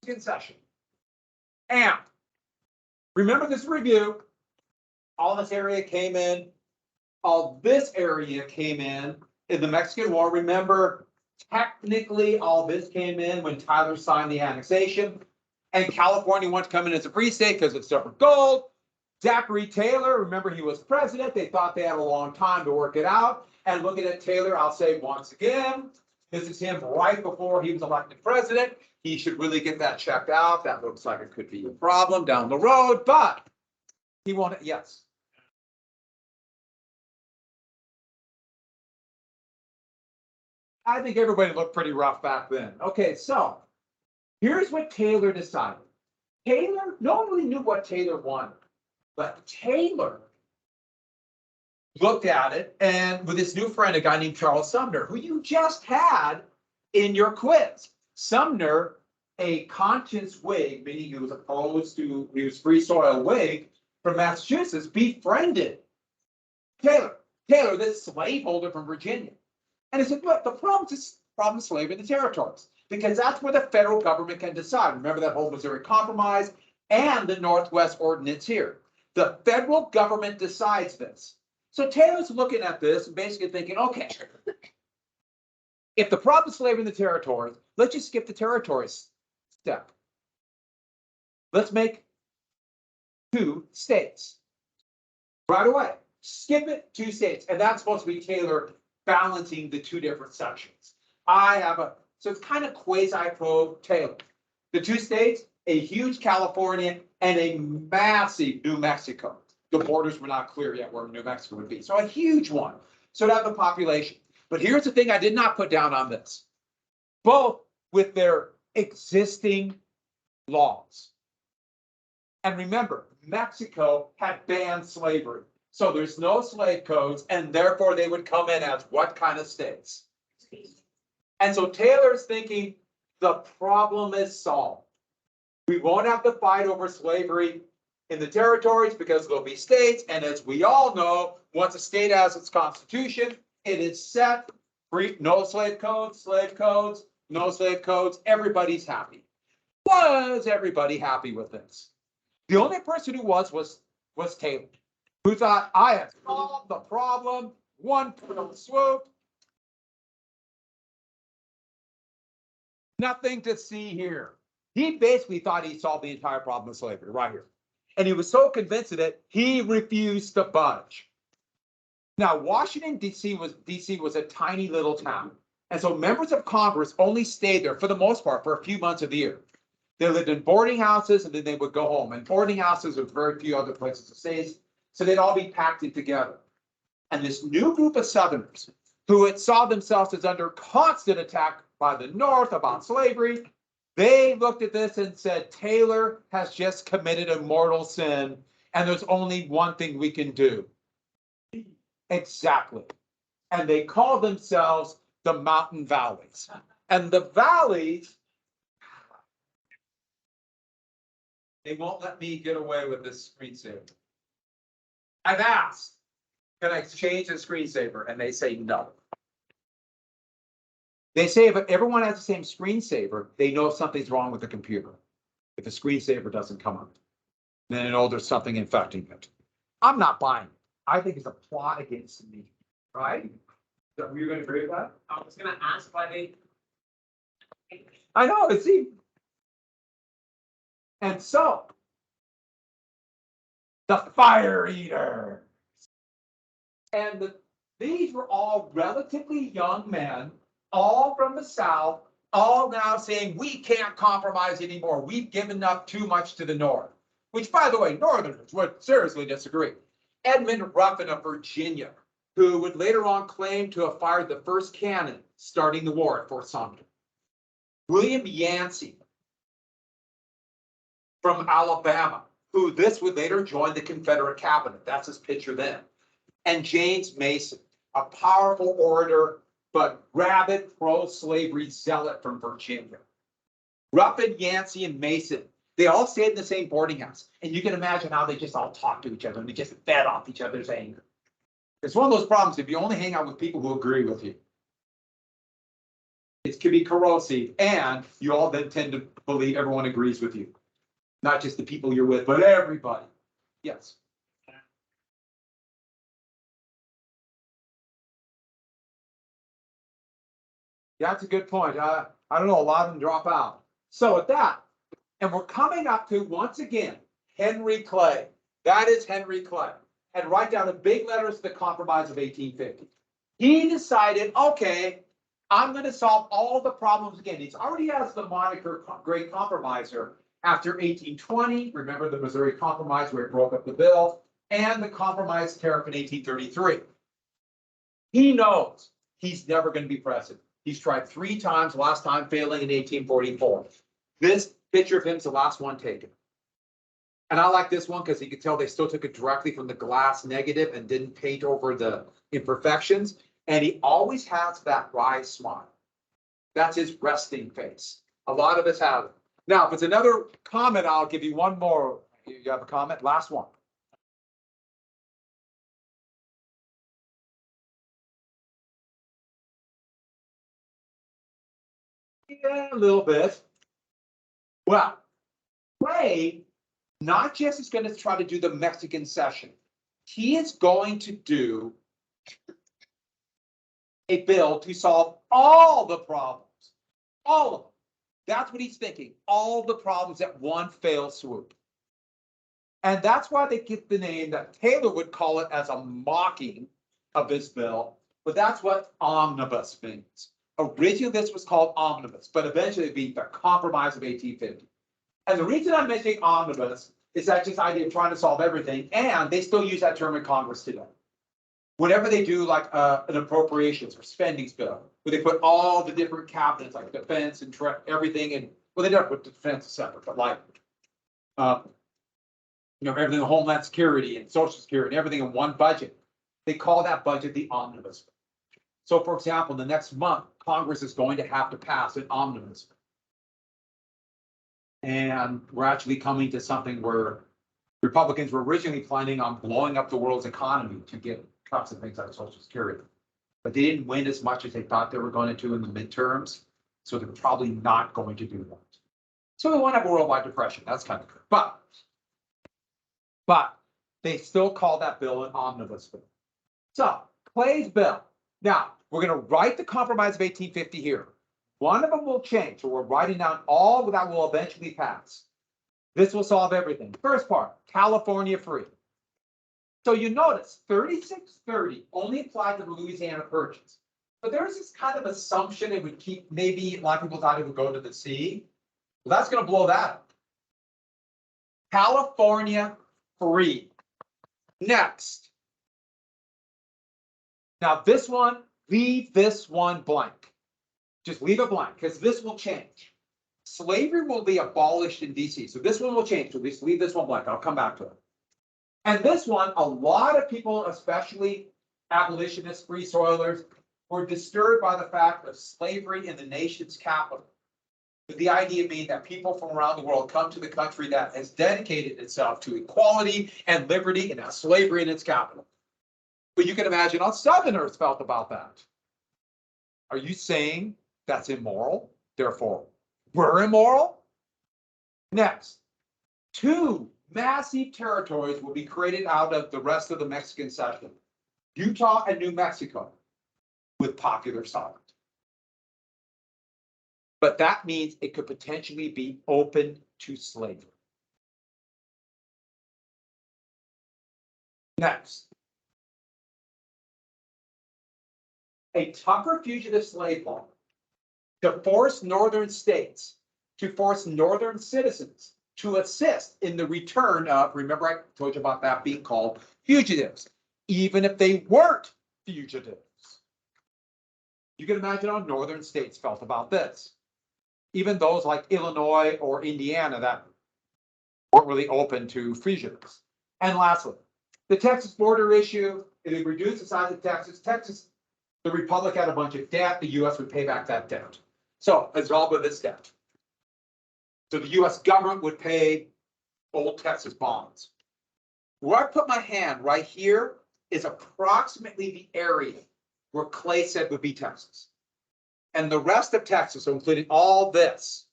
Mexican session. And remember this review, all this area came in, all this area came in the Mexican War. Remember, technically, all this came in when Tyler signed the annexation, and California wanted to come in as a free state because it's separate gold. Zachary Taylor, remember he was president. They thought they had a long time to work it out. And looking at Taylor, I'll say once again, this is him right before he was elected president. He should really get that checked out. That looks like it could be a problem down the road, but he won't, yes. I think everybody looked pretty rough back then. Okay, so here's what Taylor decided. Taylor, no one really knew what Taylor wanted, but Taylor looked at it and with his new friend, a guy named Charles Sumner, who you just had in your quiz. Sumner, a conscience Whig, meaning he was opposed to, he was free soil Whig from Massachusetts, befriended Taylor. Taylor, this slaveholder from Virginia. And he said, look, the problem is slavery in the territories, because that's where the federal government can decide. Remember that whole Missouri Compromise and the Northwest Ordinance here. The federal government decides this. So Taylor's looking at this and basically thinking, okay, if the problem is slavery in the territories, let's just skip the territories step. Let's make 2 states right away. Skip it, 2 states. And that's supposed to be Taylor balancing the 2 different sections. So it's kind of quasi-pro Taylor. The 2 states, a huge California and a massive New Mexico. The borders were not clear yet where New Mexico would be. So a huge one. So to have the population. But here's the thing I did not put down on this. Both with their existing laws. And remember, Mexico had banned slavery. So there's no slave codes, and therefore they would come in as what kind of states? And so Taylor's thinking the problem is solved. We won't have to fight over slavery in the territories because there'll be states. And as we all know, once a state has its constitution, it is set free, no slave codes, no slave codes. Everybody's happy. Was everybody happy with this? The only person who was Taylor, who thought, I have solved the problem, one fell swoop. Nothing to see here. He basically thought he solved the entire problem of slavery right here. And he was so convinced of it, he refused to budge. Now, Washington, D.C. was a tiny little town. And so members of Congress only stayed there for the most part for a few months of the year. They lived in boarding houses and then they would go home. And boarding houses with very few other places to stay. So they'd all be packed in together. And this new group of Southerners who had saw themselves as under constant attack by the North about slavery, they looked at this and said, Taylor has just committed a mortal sin, and there's only one thing we can do. Exactly. And they called themselves the Mountain Valleys. And the valleys, they won't let me get away with this screensaver. I've asked, can I change the screensaver? And they say no. They say if everyone has the same screensaver, they know something's wrong with the computer. If the screensaver doesn't come up, then they know there's something infecting it. I'm not buying it. I think it's a plot against me, right? So you're going to agree with that? I was going to ask why they. I know, it's even. And so, the fire eater. And these were all relatively young men, all from the South, all now saying, we can't compromise anymore. We've given up too much to the North, which, by the way, Northerners would seriously disagree. Edmund Ruffin of Virginia, who would later on claim to have fired the first cannon starting the war at Fort Sumter. William Yancey from Alabama, who this would later join the Confederate cabinet. That's his picture then. And James Mason, a powerful orator, but rabid pro-slavery zealot from Virginia. Ruffin, Yancey, and Mason, they all stayed in the same boarding house. And you can imagine how they just all talked to each other and they just fed off each other's anger. It's one of those problems if you only hang out with people who agree with you. it can be corrosive, and you all then tend to believe everyone agrees with you. Not just the people you're with, but everybody. Yes. Yeah, that's a good point. I don't know, a lot of them drop out. So with that, and we're coming up to, once again, Henry Clay. That is Henry Clay. And write down in big letters the Compromise of 1850. He decided, okay, I'm going to solve all the problems again. He already has the moniker Great Compromiser after 1820. Remember the Missouri Compromise where it broke up the bill, and the Compromise Tariff in 1833. He knows he's never going to be president. He's tried 3 times, last time failing in 1844. This picture of him is the last one taken. And I like this one because you can tell they still took it directly from the glass negative and didn't paint over the imperfections. And he always has that wry smile. That's his resting face. A lot of us have it. Now, if it's another comment, I'll give you one more. You have a comment? Last one. Yeah, a little bit. Well, Clay not just is going to try to do the Mexican cession. He is going to do a bill to solve all the problems. All of them. That's what he's thinking. All the problems at one fell swoop. And that's why they get the name that Taylor would call it as a mocking of this bill. But that's what omnibus means. Originally, this was called omnibus, but eventually it'd be the Compromise of 1850. And the reason I'm mentioning omnibus is that just idea of trying to solve everything. And they still use that term in Congress today. Whenever they do like an appropriations or spending bill, where they put all the different cabinets like defense and everything, and well, they never put defense separate, but like, everything, Homeland Security and Social Security and everything in one budget. They call that budget the omnibus. So, for example, the next month, Congress is going to have to pass an omnibus. And we're actually coming to something where Republicans were originally planning on blowing up the world's economy to get cuts and things like Social Security. But they didn't win as much as they thought they were going to in the midterms. So they're probably not going to do that. So they won't have a worldwide depression. That's kind of good. But they still call that bill an omnibus bill. So Clay's bill. Now, we're going to write the Compromise of 1850 here. One of them will change. So we're writing down all that will eventually pass. This will solve everything. First part, California free. So you notice 3630 only applied to the Louisiana Purchase. But there's this kind of assumption it would keep, maybe a lot of people thought it would go to the sea. Well, that's going to blow that up. California free. Next. Now this one, leave this one blank. Just leave it blank because this will change. Slavery will be abolished in DC. So this one will change. So just leave this one blank. I'll come back to it. And this one, a lot of people, especially abolitionists, free soilers, were disturbed by the fact of slavery in the nation's capital. With the idea being that people from around the world come to the country that has dedicated itself to equality and liberty and has slavery in its capital. But you can imagine how Southerners felt about that. Are you saying that's immoral? Therefore, we're immoral? Next, 2 massive territories will be created out of the rest of the Mexican cession. Utah and New Mexico with popular sovereignty. But that means it could potentially be open to slavery. Next. A tougher fugitive slave law to force northern states, to force northern citizens to assist in the return of, remember I told you about that being called fugitives, even if they weren't fugitives. You can imagine how northern states felt about this. Even those like Illinois or Indiana that weren't really open to fugitives. And lastly, the Texas border issue, it would reduce the size of Texas. The Republic had a bunch of debt, the US would pay back that debt. So it's all with this debt. So the US government would pay old Texas bonds. Where I put my hand right here is approximately the area where Clay said would be Texas. And the rest of Texas, so including all this,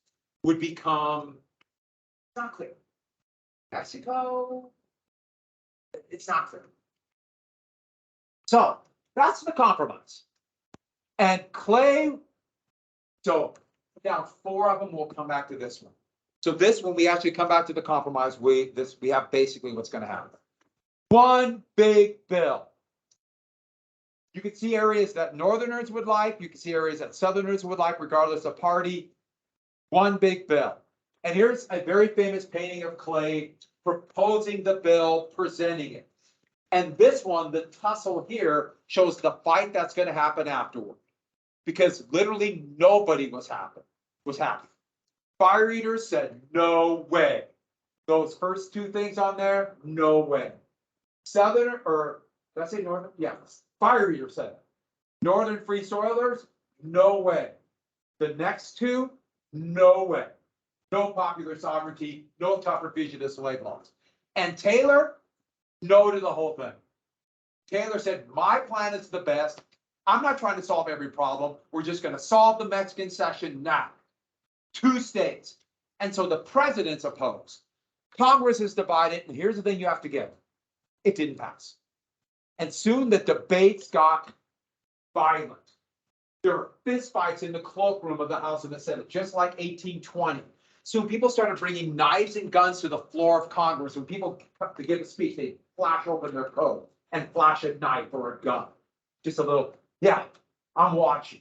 would become not clear. Mexico, it's not clear. So that's the compromise. And Clay, so now 4 of them, we'll come back to this one. So this, when we actually come back to the compromise, we have basically what's going to happen. One big bill. You can see areas that Northerners would like. You can see areas that Southerners would like, regardless of party. One big bill. And here's a very famous painting of Clay proposing the bill, presenting it. And this one, the tussle here, shows the fight that's going to happen afterward. Because literally nobody was happy. Fire eaters said, no way. Those first 2 things on there, no way. Southern, or did I say Northern? Yeah, fire eater said it. Northern Free Soilers, no way. The next 2, no way. No popular sovereignty, no tougher fugitive slave laws. And Taylor, no to the whole thing. Taylor said, my plan is the best. I'm not trying to solve every problem. We're just going to solve the Mexican cession now. 2 states. And so the president's opposed. Congress is divided. And here's the thing you have to get. It didn't pass. And soon the debates got violent. There were fistfights in the cloakroom of the House and the Senate, just like 1820. Soon people started bringing knives and guns to the floor of Congress. When people come to give a speech, they flash open their coat and flash a knife or a gun. Just a little, yeah, I'm watching.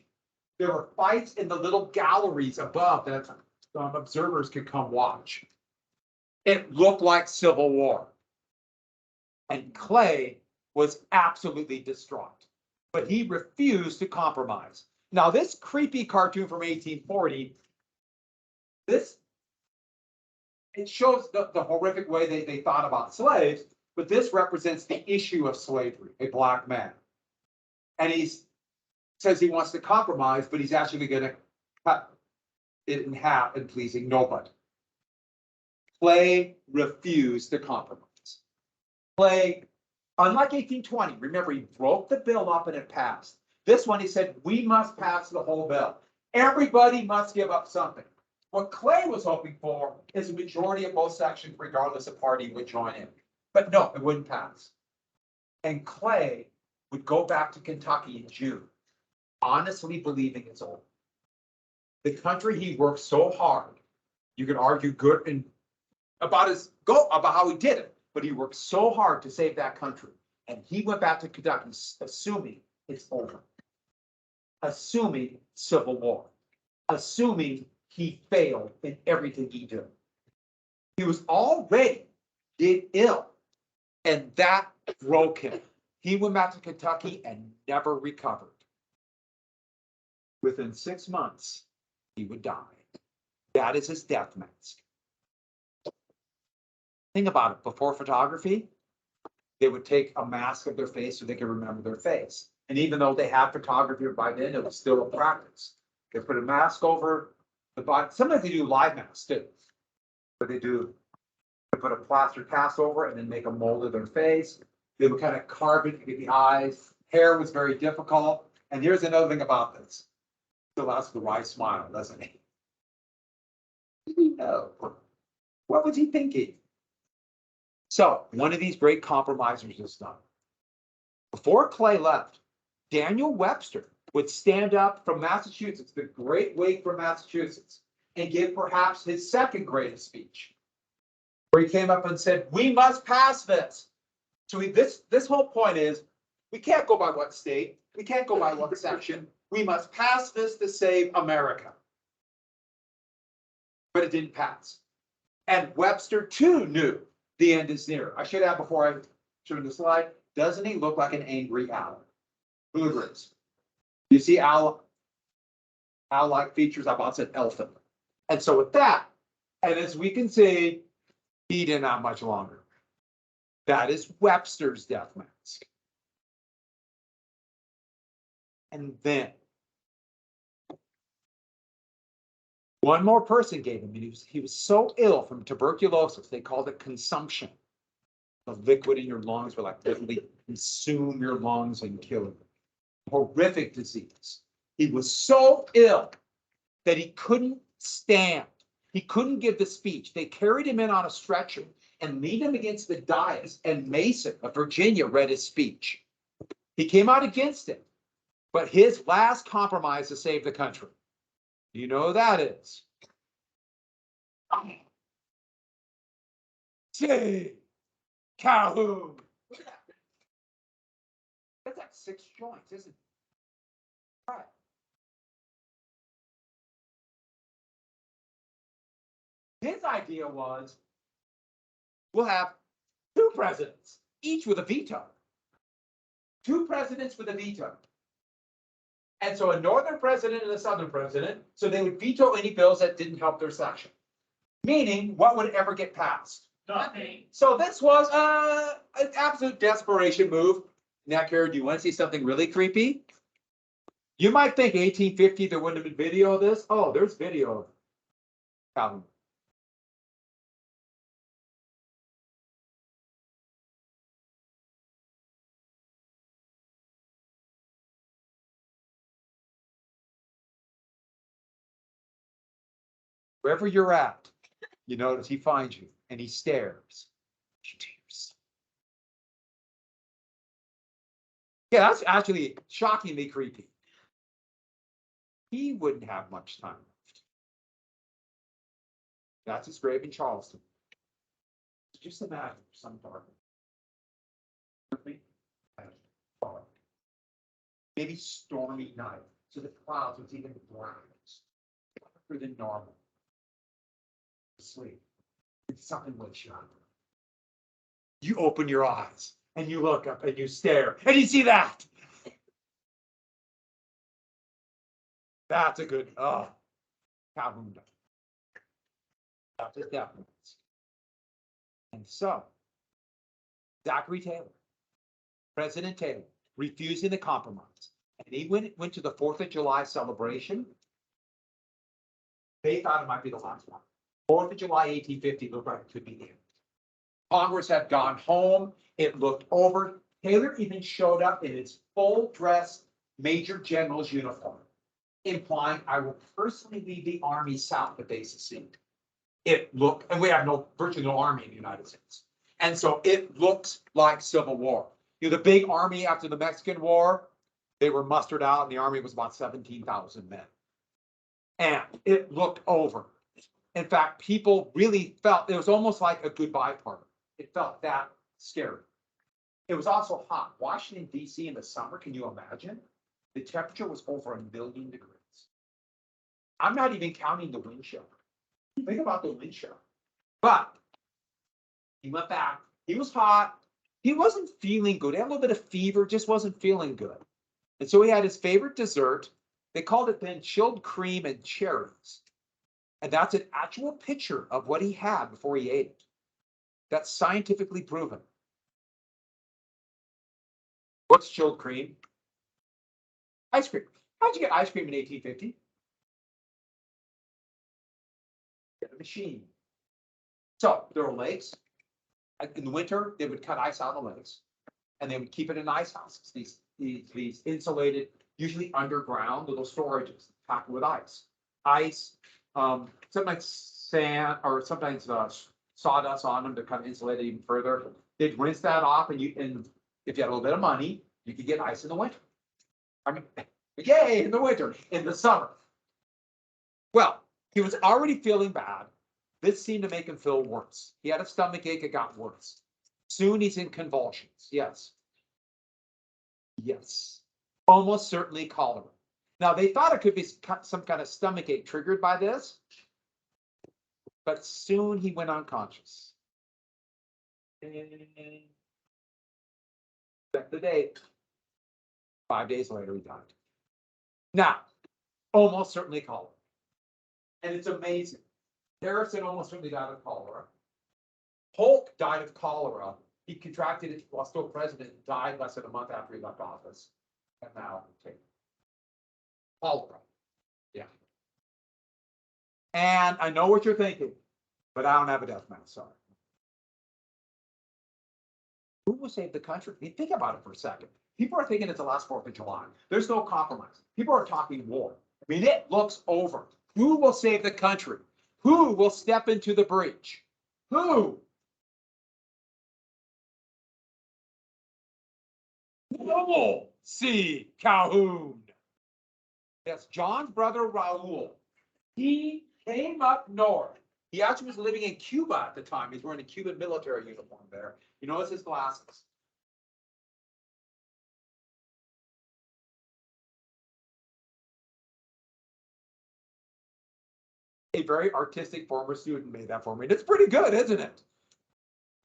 There were fights in the little galleries above that observers could come watch. It looked like civil war. And Clay was absolutely distraught, but he refused to compromise. Now, this creepy cartoon from 1840, it shows the horrific way they thought about slaves, but this represents the issue of slavery, a black man. And he says he wants to compromise, but he's actually going to cut it in half and pleasing nobody. Clay refused to compromise. Clay, unlike 1820, remember, he broke the bill up and it passed. This one, he said, we must pass the whole bill. Everybody must give up something. What Clay was hoping for is a majority of both sections, regardless of party, would join in. But no, it wouldn't pass. And Clay would go back to Kentucky in June, honestly believing it's over. The country he worked so hard, you could argue good and about how he did it, but he worked so hard to save that country. And he went back to Kentucky, assuming it's over, assuming civil war, assuming he failed in everything he did. He was already did ill, and that broke him. He went back to Kentucky and never recovered. Within 6 months, he would die. That is his death mask. Think about it. Before photography, they would take a mask of their face so they could remember their face. And even though they had photography by then, it was still a practice. They put a mask over the body. Sometimes they do live masks too. But they put a plaster cast over it and then make a mold of their face. They would kind of carve it to get the eyes. Hair was very difficult. And here's another thing about this. Still has the wry smile, doesn't he? No. What was he thinking? So one of these great compromisers is done. Before Clay left, Daniel Webster would stand up from Massachusetts, the great Whig from Massachusetts, and give perhaps his second greatest speech, where he came up and said, we must pass this. So this whole point is, we can't go by what state, we can't go by what section, we must pass this to save America. But it didn't pass. And Webster too knew the end is near. I should have, before I show the slide, doesn't he look like an angry owl? Who agrees? You see owl-like features, I've also said elephant. And so with that, and as we can see, he didn't have much longer. That is Webster's death mask. And then one more person gave him, and he was so ill from tuberculosis, they called it consumption. The liquid in your lungs will like literally consume your lungs and kill you. Horrific disease. He was so ill that he couldn't stand. He couldn't give the speech. They carried him in on a stretcher and leaned him against the dais, and Mason of Virginia read his speech. He came out against it, but his last compromise to save the country. You know who that is? J. Calhoun. Look at that. That's like 6 joints, isn't it? All right. His idea was, we'll have 2 presidents, each with a veto. 2 presidents with a veto. And so a northern president and a southern president, so they would veto any bills that didn't help their section. Meaning, what would ever get passed? Nothing. So this was an absolute desperation move. Now, Kara, do you want to see something really creepy? You might think 1850 there wouldn't have been video of this. Oh, there's video of Calhoun. Wherever you're at, you notice he finds you and he stares. Yeah, that's actually shockingly creepy. He wouldn't have much time left. That's his grave in Charleston. Just imagine some dark. Maybe stormy night, so the clouds was even blacker than normal. Sleep. Something wakes you up. You open your eyes and you look up and you stare and you see that. That's a good, Calhoun. That's a definite. And so, Zachary Taylor, President Taylor, refusing the compromise. And he went to the 4th of July celebration. They thought it might be the last one. 4th of July, 1850 looked like it could be the end. Congress had gone home. It looked over. Taylor even showed up in his full dress Major General's uniform, implying, I will personally lead the army south if they secede. It looked, and we have virtually no army in the United States. And so it looked like Civil War. You know, the big army after the Mexican War, they were mustered out and the army was about 17,000 men. And it looked over. In fact, people really felt it was almost like a goodbye party. It felt that scary. It was also hot. Washington, D.C. in the summer, can you imagine? The temperature was over 1,000,000 degrees. I'm not even counting the wind chill. Think about the wind chill. But he went back. He was hot. He wasn't feeling good. He had a little bit of fever, just wasn't feeling good. And so he had his favorite dessert. They called it then chilled cream and cherries. And that's an actual picture of what he had before he ate it. That's scientifically proven. What's chilled cream? Ice cream. How'd you get ice cream in 1850? Get a machine. So there were lakes. In the winter, they would cut ice out of the lakes, and they would keep it in ice houses. These insulated, usually underground little storages packed with ice. Ice, sometimes sand, or sometimes sawdust on them to kind of insulate it even further. They'd rinse that off, and if you had a little bit of money, you could get ice in the winter. I mean, yay, in the winter, in the summer. Well, he was already feeling bad. This seemed to make him feel worse. He had a stomach ache, it got worse. Soon he's in convulsions. Yes. Yes. Almost certainly cholera. Now, they thought it could be some kind of stomach ache triggered by this, but soon he went unconscious. Check the date. 5 days later, he died. Now, almost certainly cholera. And it's amazing. Harrison almost certainly died of cholera. Polk died of cholera. He contracted it while still president, died less than a month after he left office. And now, cholera. Yeah. And I know what you're thinking, but I don't have a death mask, sorry. Who will save the country? Think about it for a second. People are thinking it's the last 4th of July. There's no compromise. People are talking war. I mean, it looks over. Who will save the country? Who will step into the breach? Who? Lowell C. Calhoun. Yes, John's brother Raul. He came up north. He actually was living in Cuba at the time. He's wearing a Cuban military uniform there. You notice his glasses. A very artistic former student made that for me. It's pretty good, isn't it?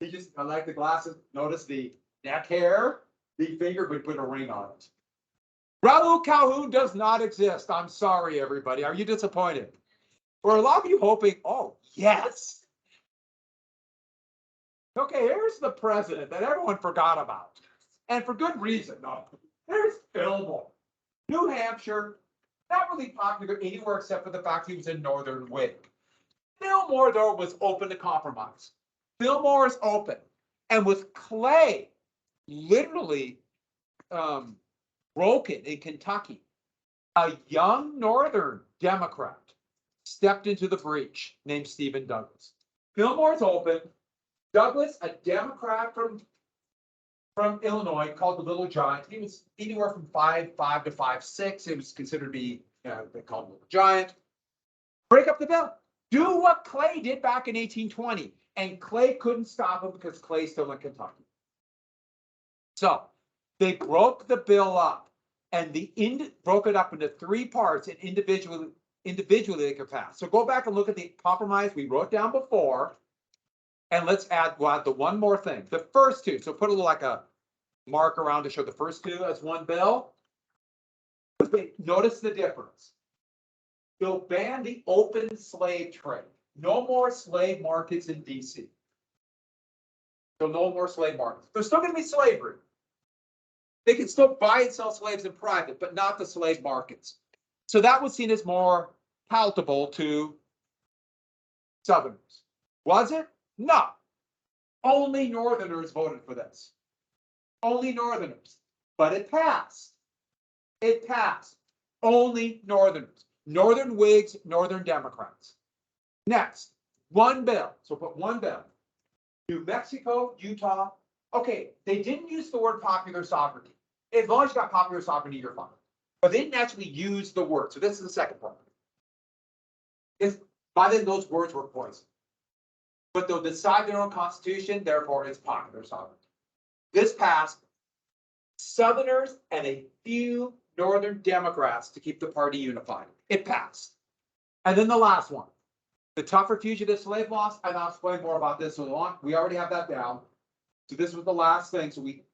He just, I like the glasses. Notice the neck hair. The finger would put a ring on it. Raul Calhoun does not exist. I'm sorry, everybody. Are you disappointed? Or a lot of you hoping, oh, yes. Okay, here's the president that everyone forgot about. And for good reason. No, there's Fillmore. New Hampshire, not really popular anywhere except for the fact he was in Northern Whig. Fillmore, though, was open to compromise. Fillmore is open. And with Clay literally broken in Kentucky, a young Northern Democrat stepped into the breach named Stephen Douglas. Fillmore's open. Douglas, a Democrat from Illinois, called the Little Giant. He was anywhere from 5'5" to 5'6". It was considered to be, they called him Little Giant. Break up the bill. Do what Clay did back in 1820. And Clay couldn't stop him because Clay's still in Kentucky. So they broke the bill up, and broke it up into 3 parts, and individually they could pass. So go back and look at the compromise we wrote down before, and we'll add the one more thing. The first 2. So put a little like a mark around to show the first 2 as one bill. Okay, notice the difference. They'll ban the open slave trade. No more slave markets in DC. So no more slave markets. There's still going to be slavery. They can still buy and sell slaves in private, but not the slave markets. So that was seen as more palatable to Southerners. Was it? No. Only Northerners voted for this. Only Northerners. But it passed. It passed. Only Northerners. Northern Whigs, Northern Democrats. Next, one bill. So put one bill. New Mexico, Utah. Okay, they didn't use the word popular sovereignty. As long as you got popular sovereignty, you're fine. But they didn't actually use the word. So this is the second part. By then, those words were poison. But they'll decide their own constitution, therefore it's popular sovereignty. This passed. Southerners and a few Northern Democrats to keep the party unified. It passed. And then the last one. The tougher fugitive slave laws, and I'll explain more about this so long. We already have that down. So this was the last thing, so we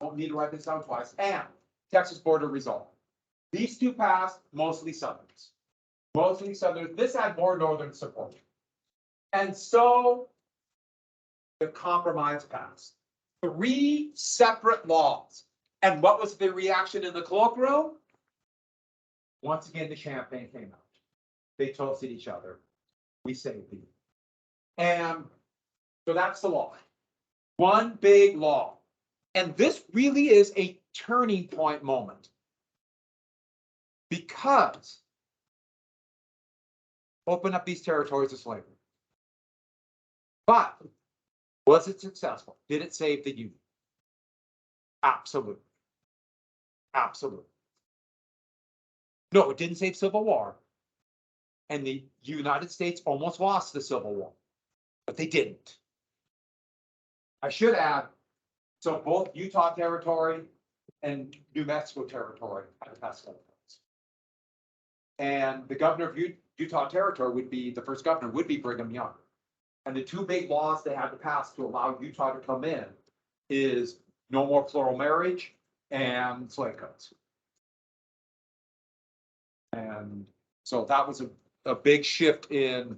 don't need to write this down twice. And Texas border resolve. These 2 passed, mostly Southerners. Mostly Southerners. This had more Northern support. And so the compromise passed. 3 separate laws. And what was the reaction in the cloakroom? Once again, the champagne came out. They toasted each other. We saved you. And so that's the law. One big law. And this really is a turning point moment. Because open up these territories of slavery. But was it successful? Did it save the Union? Absolutely. Absolutely. No, it didn't save Civil War. And the United States almost lost the Civil War. But they didn't. I should add, so both Utah Territory and New Mexico Territory had passed laws. And the governor of Utah Territory would be, the first governor would be Brigham Young. And the 2 big laws they had to pass to allow Utah to come in is no more plural marriage and slave codes. And so that was a big shift in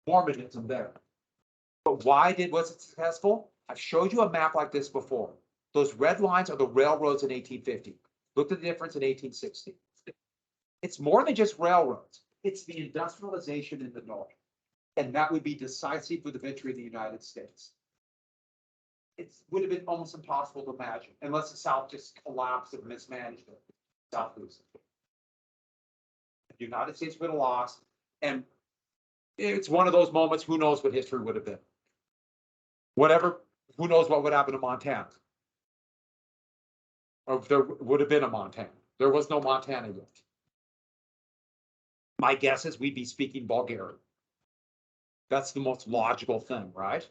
Mormonism there. But why was it successful? I've showed you a map like this before. Those red lines are the railroads in 1850. Look at the difference in 1860. It's more than just railroads. It's the industrialization in the North. And that would be decisive for the victory of the United States. it would have been almost impossible to imagine, unless the South just collapsed and mismanaged it. South loses. The United States would have lost, and it's one of those moments, who knows what history would have been. Whatever, who knows what would happen to Montana. Or if there would have been a Montana. There was no Montana yet. My guess is we'd be speaking Bulgarian. That's the most logical thing, right?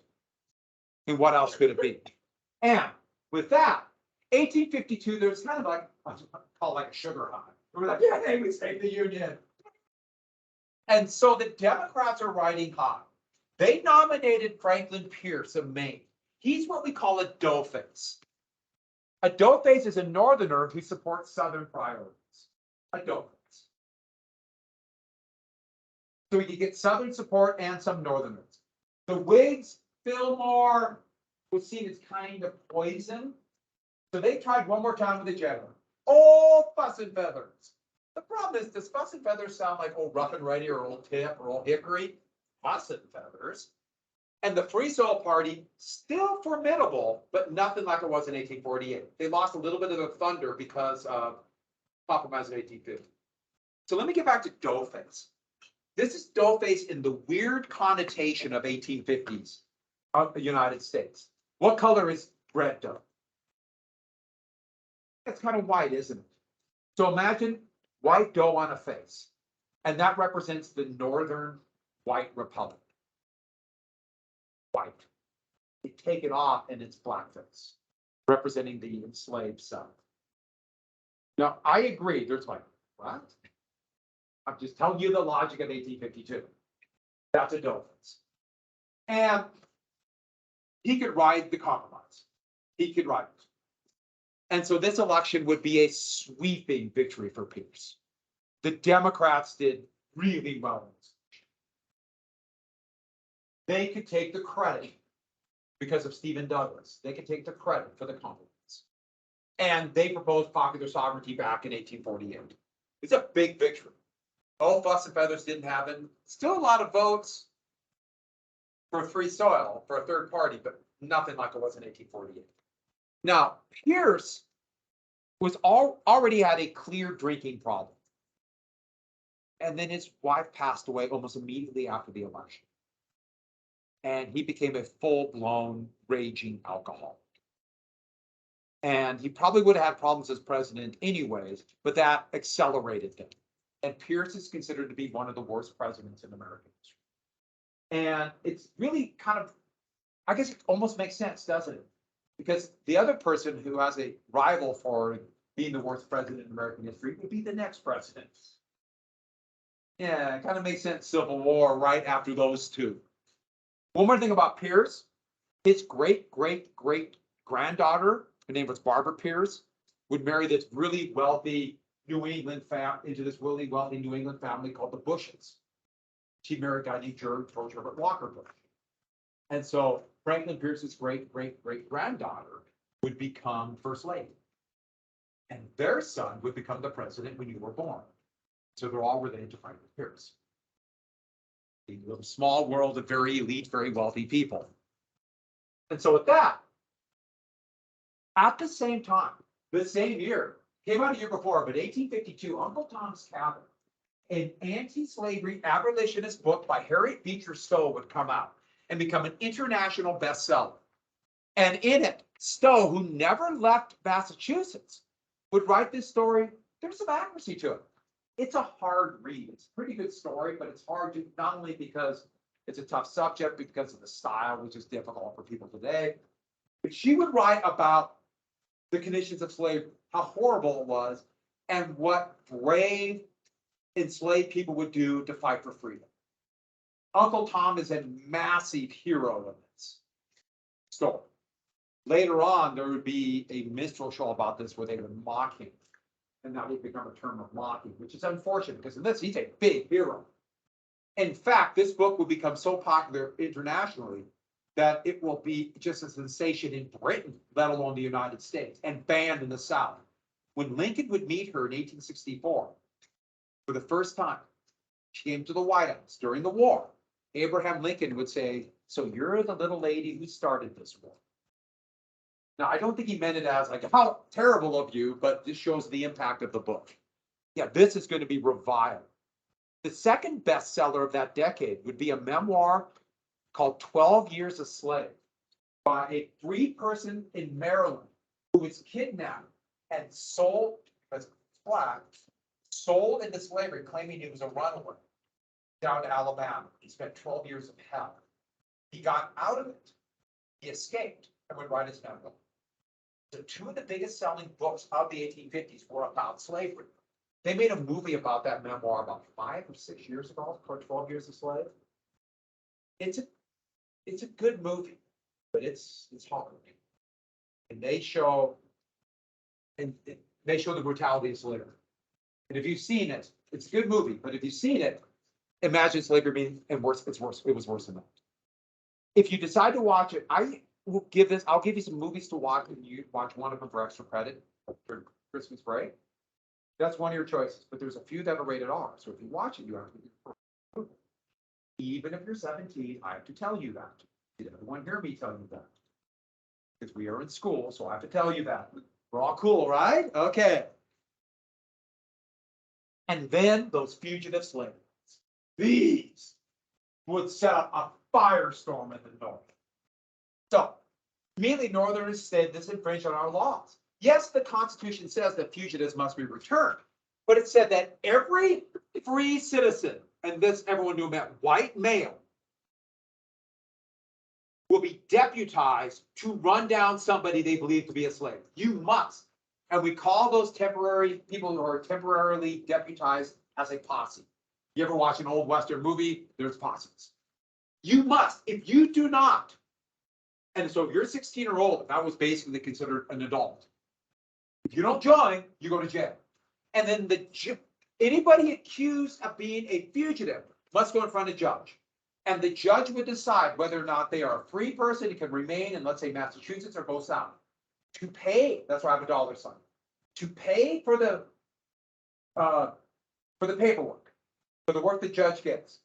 And what else could it be? And with that, 1852, there's kind of like, I call it like a sugar high. We're like, yeah, hey, we saved the Union. And so the Democrats are riding high. They nominated Franklin Pierce of Maine. He's what we call a doughface. A doughface is a northerner who supports Southern priorities. A doughface. So you get Southern support and some Northerners. The Whigs, Fillmore was seen as kind of poison. So they tried one more time with the general. Oh, fuss and feathers. The problem is, does fuss and feathers sound like old Rough and Ready or old Tip or old Hickory? Fuss and feathers. And the Free Soil Party, still formidable, but nothing like it was in 1848. They lost a little bit of the thunder because of compromise in 1850. So let me get back to doughface. This is doughface in the weird connotation of 1850s of the United States. What color is bread dough? It's kind of white, isn't it? So imagine white dough on a face, and that represents the Northern White Republic. White. You take it off and it's blackface, representing the enslaved South. Now, I agree, there's like, what? I'm just telling you the logic of 1852. That's a doughface. And he could ride the compromise. He could ride it. And so this election would be a sweeping victory for Pierce. The Democrats did really well in this election. They could take the credit because of Stephen Douglas. They could take the credit for the compromise. And they proposed popular sovereignty back in 1848. It's a big victory. Oh, fuss and feathers didn't happen. Still a lot of votes for free soil for a third party, but nothing like it was in 1848. Now, Pierce was already had a clear drinking problem. And then his wife passed away almost immediately after the election. And he became a full-blown raging alcoholic. And he probably would have had problems as president anyways, but that accelerated him. And Pierce is considered to be one of the worst presidents in American history. And it's really kind of, I guess it almost makes sense, doesn't it? Because the other person who has a rival for being the worst president in American history would be the next president. Yeah, it kind of makes sense. Civil War right after those two. One more thing about Pierce, his great granddaughter, her name was Barbara Pierce, would marry this really wealthy New England into this really wealthy New England family called the Bushes. She married a guy named George Herbert Walker Bush. And so Franklin Pierce's great granddaughter would become first lady. And their son would become the president when you were born. So they're all related to Franklin Pierce. A little small world of very elite, very wealthy people. And so with that, at the same time, the same year, came out a year before, but 1852, Uncle Tom's Cabin, an anti-slavery abolitionist book by Harriet Beecher Stowe would come out and become an international bestseller. And in it, Stowe, who never left Massachusetts, would write this story. There's some accuracy to it. It's a hard read. It's a pretty good story, but it's hard to, not only because it's a tough subject, because of the style, which is difficult for people today, but she would write about the conditions of slavery, how horrible it was, and what brave enslaved people would do to fight for freedom. Uncle Tom is a massive hero in this story. Later on, there would be a minstrel show about this where they would mock him. And that would become a term of mocking, which is unfortunate because in this, he's a big hero. In fact, this book will become so popular internationally that it will be just a sensation in Britain, let alone the United States, and banned in the South. When Lincoln would meet her in 1864, for the first time, she came to the White House during the war. Abraham Lincoln would say, "So you're the little lady who started this war." Now, I don't think he meant it as like, how terrible of you, but this shows the impact of the book. Yeah, this is going to be reviled. The second bestseller of that decade would be a memoir called 12 Years a Slave by a free person in Maryland who was kidnapped and sold as black, sold into slavery, claiming he was a runaway down to Alabama. He spent 12 years of hell. He got out of it. He escaped and would write his memoir. So two of the biggest selling books of the 1850s were about slavery. They made a movie about that memoir about 5 or 6 years ago, called 12 Years a Slave. It's a good movie, but it's hard. And they show the brutality of slavery. And if you've seen it, it's a good movie, but if you've seen it, imagine slavery being and worse, it's worse. It was worse than that. If you decide to watch it, I'll give you some movies to watch, and you watch one of them for extra credit for Christmas break. That's one of your choices, but there's a few that are rated R. So if you watch it, you have to. Even if you're 17, I have to tell you that. Did everyone hear me tell you that? Because we are in school, so I have to tell you that. We're all cool, right? Okay. And then those fugitive slaves, these would set up a firestorm in the north. So immediately Northerners said this infringed on our laws. Yes, the Constitution says that fugitives must be returned, but it said that every free citizen, and this everyone knew meant white male, will be deputized to run down somebody they believe to be a slave. You must. And we call those temporary people who are temporarily deputized as a posse. You ever watch an old Western movie? There's posses. You must. If you do not, and so if you're 16 or older, that was basically considered an adult. If you don't join, you go to jail. And then anybody accused of being a fugitive must go in front of a judge. And the judge would decide whether or not they are a free person who can remain in, let's say, Massachusetts or go south. To pay, that's why I have a dollar sign. To pay for the paperwork, for the work the judge gets,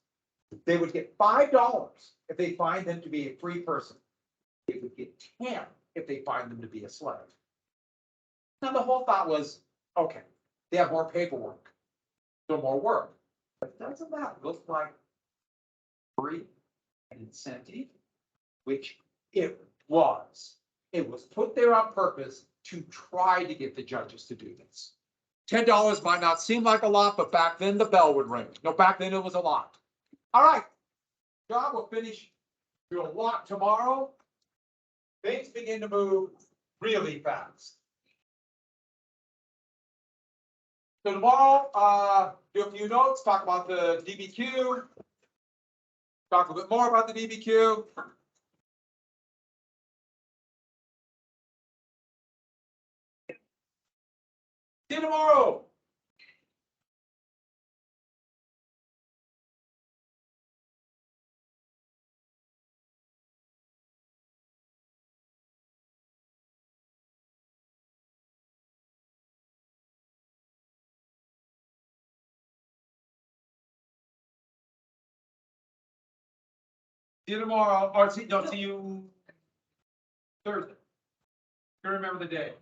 they would get $5 if they find them to be a free person. They would get 10 if they find them to be a slave. Now the whole thought was, okay, they have more paperwork, so more work. But doesn't that look like free and incentive? Which it was. It was put there on purpose to try to get the judges to do this. $10 might not seem like a lot, but back then the bell would ring. No, back then it was a lot. All right, John will finish do a lot tomorrow. Things begin to move really fast. So tomorrow, do a few notes, talk about the DBQ, talk a little bit more about the DBQ. See you tomorrow. See you tomorrow, or see you Thursday. You remember the day.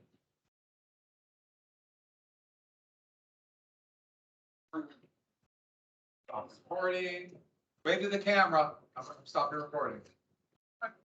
Stop recording. Wave to the camera. I'm stopping recording.